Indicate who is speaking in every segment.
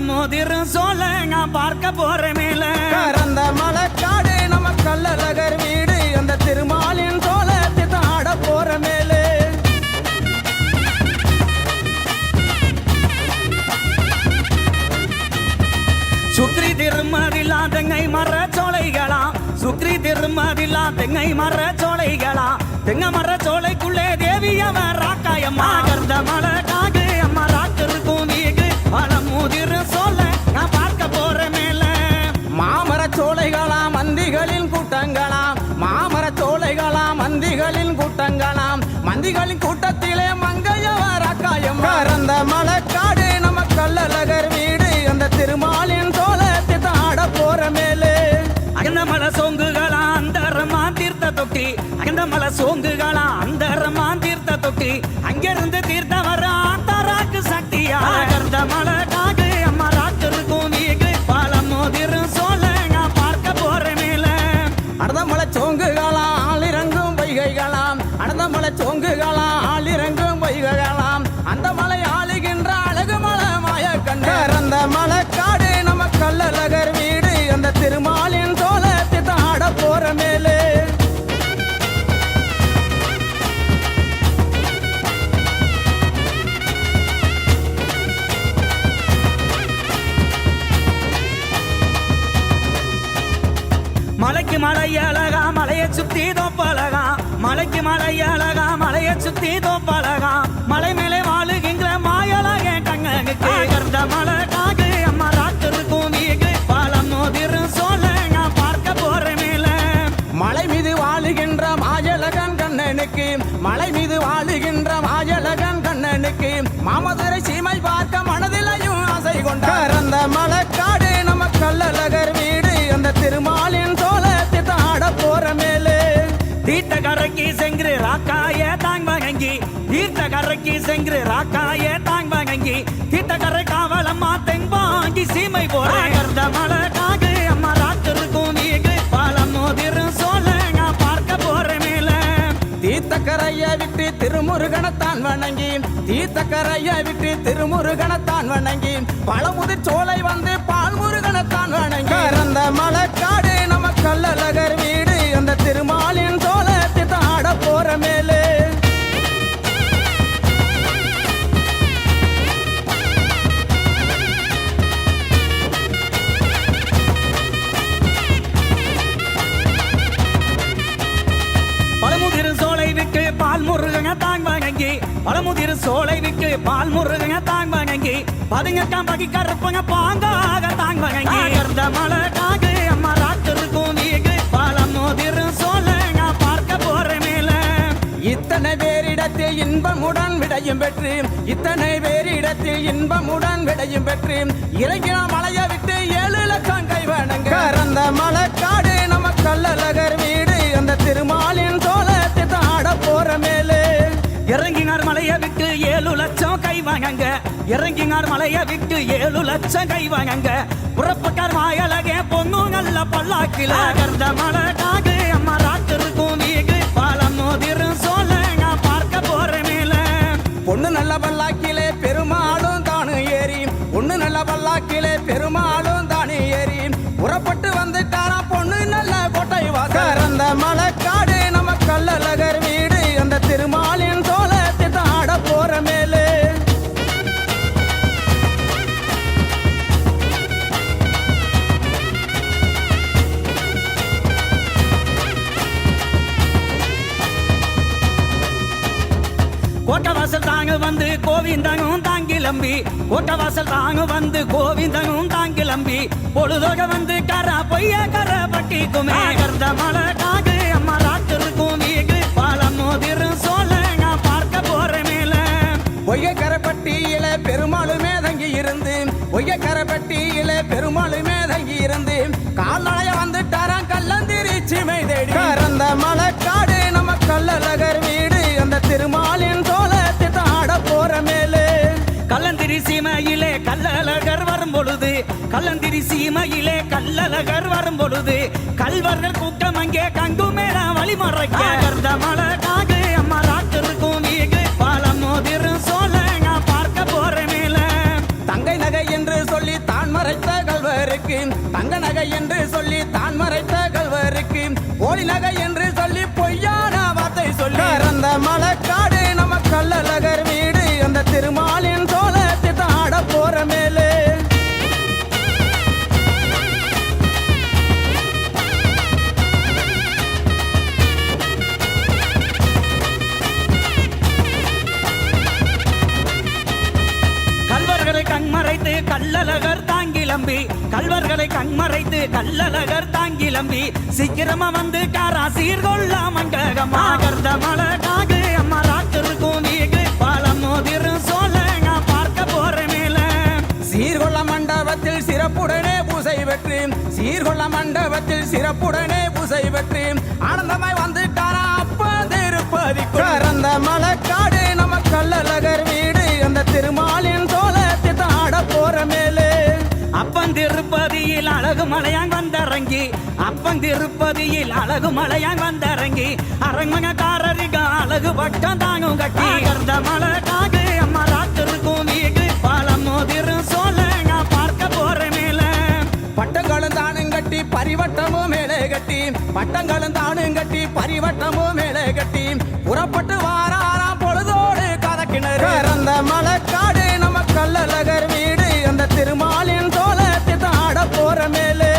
Speaker 1: மோதிரும் சோல நான் பார்க்க போறேன் மேல
Speaker 2: கறந்த மலைக்காடு நம்ம கள்ளழகர் வீடு அந்த திருமாலின் சோலத்தை ஆட போற மேலே
Speaker 1: சுக்ரி திருமதிலா தெங்கை மர சோலைகளாம் சுக்ரி திருமதிலா தெங்கை மர சோலைகளாம் தெங்க மர சோலைக்குள்ளே தேவியவ ராக்காயம்மா கர்ந்த மலை காகு அம்மா ராக்கிருக்கும் வீகு பல மூதிரு சோல நான் பார்க்க போற மேல
Speaker 2: மாமர சோலைகளாம் மந்திகளின் கூட்டங்களாம் மாமர சோலைகளாம் மந்திகளின் கூட்டங்களாம் மந்திகளின் கூட்டத்திலே மங்கையவ ராக்காயம் கறந்த மலைக்காடு நம்ம கள்ளழகர் வீடு அந்த திருமாலின் சோலத்தை ஆட போற மேலே
Speaker 1: அகந்த மலை சோங்குகளா அந்தரமா தீர்த்த தொட்டி அகந்த மலை சோங்குகளா அந்தரமா தீர்த்த தொட்டி அங்கிருந்து தீர்த்த வர ஆத்தாராக்கு சக்தியா அகர்ந்த மலை காகு அம்மா ராக்கு இருக்கும் வீகு பல மோதிரும் சோல நான் பார்க்க போற மேல
Speaker 2: அடதமலை சோங்குகளாம் ஆளிறங்கும் வைகைகளாம் அடதமலை சோங்குகளாம் ஆளிறங்கும் வைகைகளாம் அந்த மலை ஆளுகின்ற அழகு மலை மாய கண்ட அந்த மலைக்காடு நம்ம கள்ளழகர் வீடு அந்த திருமாலின் சோலத்தை ஆட போற மேலே
Speaker 1: மலைக்கு மலை அழகா மலையை சுத்தி தோப்பழகா மலைக்கு மலை அழகா மலையை சுத்தி தோப்பழகா மலை மேலே வாழுகின்ற மாயழக கண்ணனுக்கு கர்ந்த மலை காகு அம்மா ராக்கு இருக்கும் வீகு பல மோதிரும் சோல நான் பார்க்க போற மேல
Speaker 2: மலை மீது வாழுகின்ற மாயழகன் கண்ணனுக்கு மலை மீது வாழுகின்ற மாயழகன் கண்ணனுக்கு மாமதுரை சீமை பார்க்க மனதிலையும் ஆசை கொண்டார் அந்த மலைக்காடு நம்ம கள்ளழகர் வீடு அந்த திருமாலின் சோலத்தை ஆட போற மேலே
Speaker 1: தீர்த்த கரைக்கு சென்று ராக்காய தாங் வகங்கி தீர்த்த கரைக்கு சென்று ராக்காய தாங் வகங்கி தீர்த்த கரை காவலம்மா தெங்பாங்கி சீமை போற கர்ந்த மலை காகு அம்மா ராக்கு இருக்கும் வீகு பல மோதிரும் சோல நான் பார்க்க போற மேல
Speaker 2: தீர்த்தக்கரையை விட்டு திருமுருகனத்தான் வணங்கி தீர்த்தக்கரையை விட்டு திருமுருகனத்தான் வணங்கி பழமுதிர் சோலை வந்து பால் முருகனத்தான் வணங்கி அந்த மலைக்காடு நம்ம கள்ளழகர் வீடு அந்த திருமாலின் சோலத்தை ஆட போற மேலே
Speaker 1: பழமுதிர் சோலை விட்டு பால் முருகங்க தாங் வணங்கி பழமுதிர் சோலை விட்டு பால் முருகங்க தாங் வணங்கி பதுங்கக்காம் பகி கருப்பங்க பாங்காக தாங் வணங்கி கர்ந்த மலை காகு அம்மா ராக்கு இருக்கும் வீகு பல மோதிரும் சோல நான் பார்க்க போற மேல
Speaker 2: இத்தனை பேரிடத்தில் இன்பமுடன் விடையும் பெற்று இத்தனை பேரிடத்தில் இன்பமுடன் விடையும் பெற்று இறங்கின மலையை விட்டு 7 லட்சம் கை வணங்க அந்த மலைக்காடு நம்ம கள்ளழகர் வீடு அந்த திருமாலின் சோலத்தை ஆட போற மேலே
Speaker 1: இறங்கினார் மலையை விட்டு 7 லட்சம் கை வாங்கங்க இறங்கினார் மலையை விட்டு 7 லட்சம் கை வாங்கங்க புறப்பட்டார் மாயழகே பொண்ணு நல்ல பல்லாக்கில கர்ந்த மலை காகு அம்மா ராக்கு இருக்கும் வீகு பல மோதிரும் சோல நான் பார்க்க போற மேல
Speaker 2: பொண்ணு நல்ல பல்லாக்கிலே பெருமாளும் தானு ஏறி பொண்ணு நல்ல பல்லாக்கிலே பெருமாளும் தானு ஏறி புறப்பட்டு வந்துட்டாரா பொண்ணு நல்ல கோட்டை வாசர் அந்த மலைக்காடு நம்ம கள்ளழகர் வீடு அந்த திருமாலின் சோலத்தை ஆட போற மேலே
Speaker 1: கோட்டவாசல் தாங்க வந்து கோவிந்தனும் தாங்கிலம்பி கோட்டவாசல் தாங்க வந்து கோவிந்தனும் தாங்கிலம்பி பொழுதோக வந்து கர பொய்ய கர பட்டிக்குமே கர்ந்த மலை காகு அம்மா ராக்கு இருக்கும் வீகு பல மோதிரும் சோல நான் பார்க்க போற மேல
Speaker 2: பொய்ய கரப்பட்டியில பெருமாளுமே தங்கி இருந்து பொய்ய கரப்பட்டியில பெருமாளுமே தங்கி இருந்து கால்நடைய வந்துட்டாராம் கள்ளந்திரி சீமை தேடி கறந்த மலைக்காடு நம்ம கள்ளழகர் வீடு அந்த திருமாலின் சோலத்தை ஆட போற மேலே
Speaker 1: கள்ளந்திரி சீமையிலே கள்ளழகர் வரும் பொழுது கள்ளந்திரி சீமையிலே கள்ளழகர் வரும் பொழுது கல்வர்கள் கூட்டம் அங்கே கங்கு மேல வழிமறைக்க கர்ந்த மலை காகு அம்மா ராக்கு இருக்கும் வீகு பல மோதிரும் சோல நான் பார்க்க போற மேல
Speaker 2: தங்கை நகை என்று சொல்லி கல்வருக்கு தங்க நகை என்று சொல்லி தான் மறைத்த கல்வருக்கு போலி நகை என்று சொல்லி பொய்யான வார்த்தை சொல்லி அந்த மலக்காடு நம்ம கள்ளழகர் வீடு அந்த திருமாலின் சோழத்தை தாட போற மேலே
Speaker 1: கண்மறைத்து கள்ளழகர் தாங்கிலம்பி கல்வர்களை கண்மறைத்து கள்ளழகர் தாங்கிலம்பி சீக்கிரமா வந்து காரா சீர்கொள்ள மண்டகமா கர்த மலகாகு அம்மா ராத்திருக்கும் வீகு பாலம் மோதிரு சோழங்க பார்க்க போற மேல
Speaker 2: சீர்கொள்ள மண்டபத்தில் சிறப்புடனே பூசை வெற்றி சீர்கொள்ள மண்டபத்தில் சிறப்புடனே பூசை வெற்றி ஆனந்தமாய் வந்து காரா அப்ப திருப்பதி கரந்த மலக்காடு நம்ம கள்ளழகர் வீடு அந்த திருமாலின் சோழத்தை தாட போற மேலே
Speaker 1: அப்பன் திருப்பதியில் அழகு மலையான் வந்தறங்கி அப்பன் திருப்பதியில் அழகு மலையான் வந்தறங்கி அரண்மனைக்காரருக்கு அழகு பட்டம் தாங்கும் கட்டி கர்ந்த மலக்காகு அம்மா ராத்திருக்கும் வீடு பாலம் மோதிரு சோழங்க பார்க்க போற மேல
Speaker 2: பட்டங்களும் தானும் கட்டி பரிவட்டமும் மேலே கட்டி பட்டங்களும் தானும் கட்டி பரிவட்டமும் மேலே கட்டி புறப்பட்டு வாராராம் பொழுதோடு கதக்கிணறு அந்த மலக்காடு நம்ம கள்ளழகர் வீடு அந்த திருமாலின் சோழத்தை தாட போற மேலே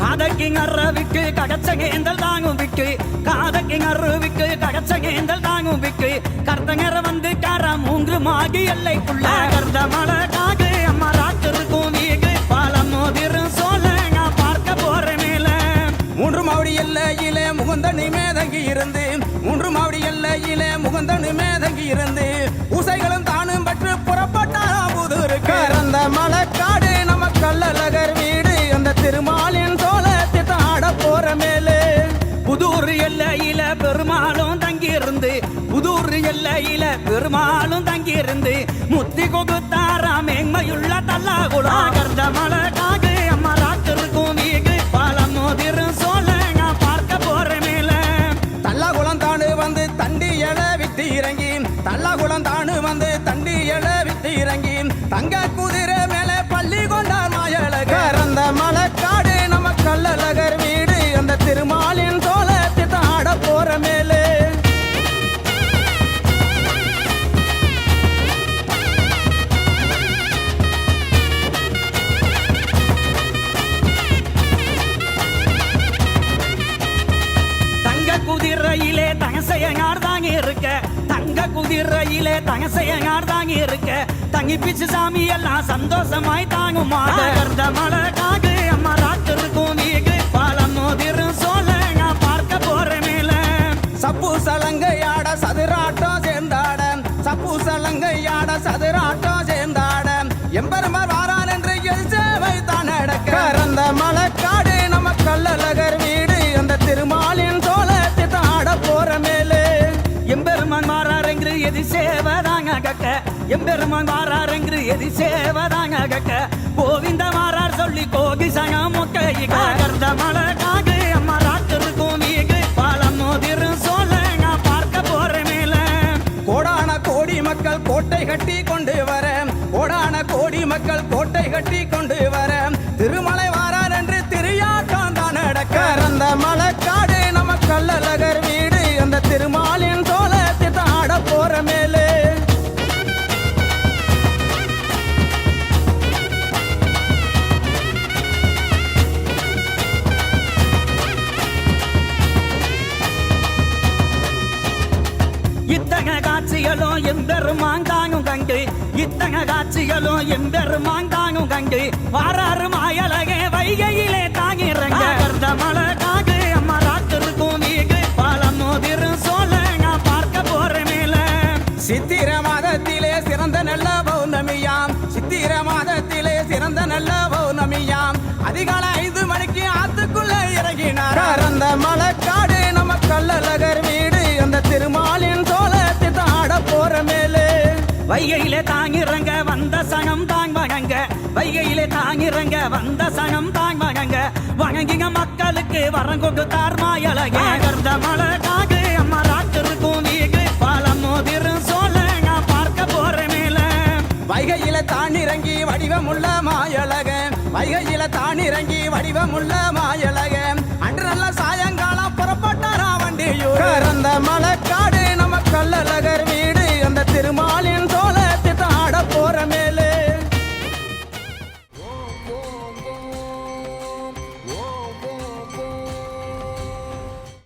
Speaker 1: காதக்கிங்கறவிக்கு ககச்சகேந்தல் தாங்கும் விக்கு காதக்கிங்கறவிக்கு ககச்சகேந்தல் தாங்கும் விக்கு கர்த்தங்கர வந்து கார மூன்று மாகி எல்லைக்குள்ள கர்த மலகாகு அம்மா ராத்திருக்கும் வீகு பாலம் மோதிரு சோழங்க பார்க்க போற மேல
Speaker 2: மூன்று மாவடி எல்லையிலே முகுந்தனு மேதங்கி இருந்து மூன்று மாவடி எல்லையிலே முகுந்தனு மேதங்கி இருந்து பூசைகளும் தானும் பற்று புறப்பட்டாராம் புதூருக்கு அந்த மலக்காடு நம்ம கள்ளழகர் வீடு அந்த திருமாலின் சோழத்தை தாட போற மேலே
Speaker 1: புதூர் எல்லையில பெருமாளும் தங்கியிருந்து புதூர் எல்லையில பெருமாளும் தங்கியிருந்து முத்தி கொகுத்தாரா மேன்மையுள்ள தல்லாகுளம் கர்ந்த மலகாகு அம்மா ராத்திருக்கும் வீகு பாலம் மோதிரு சோழங்க பார்க்க போற மேல
Speaker 2: தல்லாகுளம் தானு வந்து தண்டி எழ விட்டு இறங்கி தல்லாகுளம் தானு வந்து தண்டி எழ விட்டு இறங்கி தங்க குதிரை மேலே பள்ளி கொண்டார் மாயழகர் அந்த மலக்காடு நம்ம கள்ளழகர் வீடு அந்த திருமாலின் சோழத்தை தாட போற மேலே
Speaker 1: தங்க குதிரையிலே தங்கசையங்கார் தாங்கி இருக்க தங்க குதிரையிலே தங்கசையங்கார் தாங்கி இருக்க தங்கி பிச்சு சாமி எல்லாம் சந்தோஷமாய் தாங்குமா கர்ந்த மலகாகு அம்மா ராத்திருக்கும் வீகு பாலம் மோதிரு சோழங்க பார்க்க போற மேல
Speaker 2: சப்பு சலங்கையாட சதுராட்டம் சேர்ந்தாட சப்பு சலங்கையாட சதுராட்டம் சேர்ந்தாட எம்பெருமார் வாரான் என்று எல்சேவை தான் நடக்க அந்த மலக்காடு நம்ம கள்ளழகர் வீடு அந்த திருமாலின் சோழத்தை தாட போற மேலே
Speaker 1: எம்பெருமான் மாறாரெங்கு எதி சேவதாங்க கக்க எம்பெருமான் மாறாரெங்கு எதி சேவதாங்க கக்க கோவிந்த மாறார் சொல்லி கோகி சங்க மொக்கை கர்ந்த மலகாகு அம்மா ராத்திருக்கும் வீகு பாலம் மோதிரு சோழங்க பார்க்க போற மேல
Speaker 2: கோடான கோடி மக்கள் கோட்டை கட்டி கொண்டு வர கோடான கோடி மக்கள் கோட்டை கட்டி கொண்டு வர திருமலை வாரார் என்று திரியாட்டம் தான் நடக்க அந்த மலக்காடு நம்ம கள்ளழகர் வீடு அந்த திருமாலின் சோழத்தை தாட போற மேலே
Speaker 1: இத்தக காட்சிகளும் எம்பெருமான் தாங்கும் கண்டு இத்தக காட்சிகளும் எம்பெருமான் தாங்கும் கண்டு வாராறு மாயழகே வைகையிலே தாங்கிறங்க கர்ந்த மலகாகு அம்மா ராத்திருக்கும் வீகு பாலம் மோதிரு சோழங்க பார்க்க போற மேல
Speaker 2: சித்திர மாதத்திலே சிறந்த நல்ல பௌர்ணமியாம் சித்திர மாதத்திலே சிறந்த நல்ல பௌர்ணமியாம் அதிகாலை 5 மணிக்கு ஆத்துக்குள்ள இறங்கினார் அந்த மலக்காடு நம்ம கள்ளழகர் வீடு அந்த திருமாலின் சோழத்தை தாட போற மேலே
Speaker 1: வைகையிலே தாங்கிறங்க வந்த சனம் தாங்க வைகையிலே தாங்கிறங்க வந்த சனம் தாய் வணங்க வணங்கிங்க மக்களுக்கு வரம் கொடுத்தார் மாயழக கருந்த மலை காகு அம்மா ராத்திருக்கும் வீகு பாலம் மோதிரும் சோழ நான் பார்க்க போறேன் மேல
Speaker 2: வைகையில தான் இறங்கி வடிவமுள்ள மாயழக வைகையில தான் இறங்கி வடிவமுள்ள மாயழக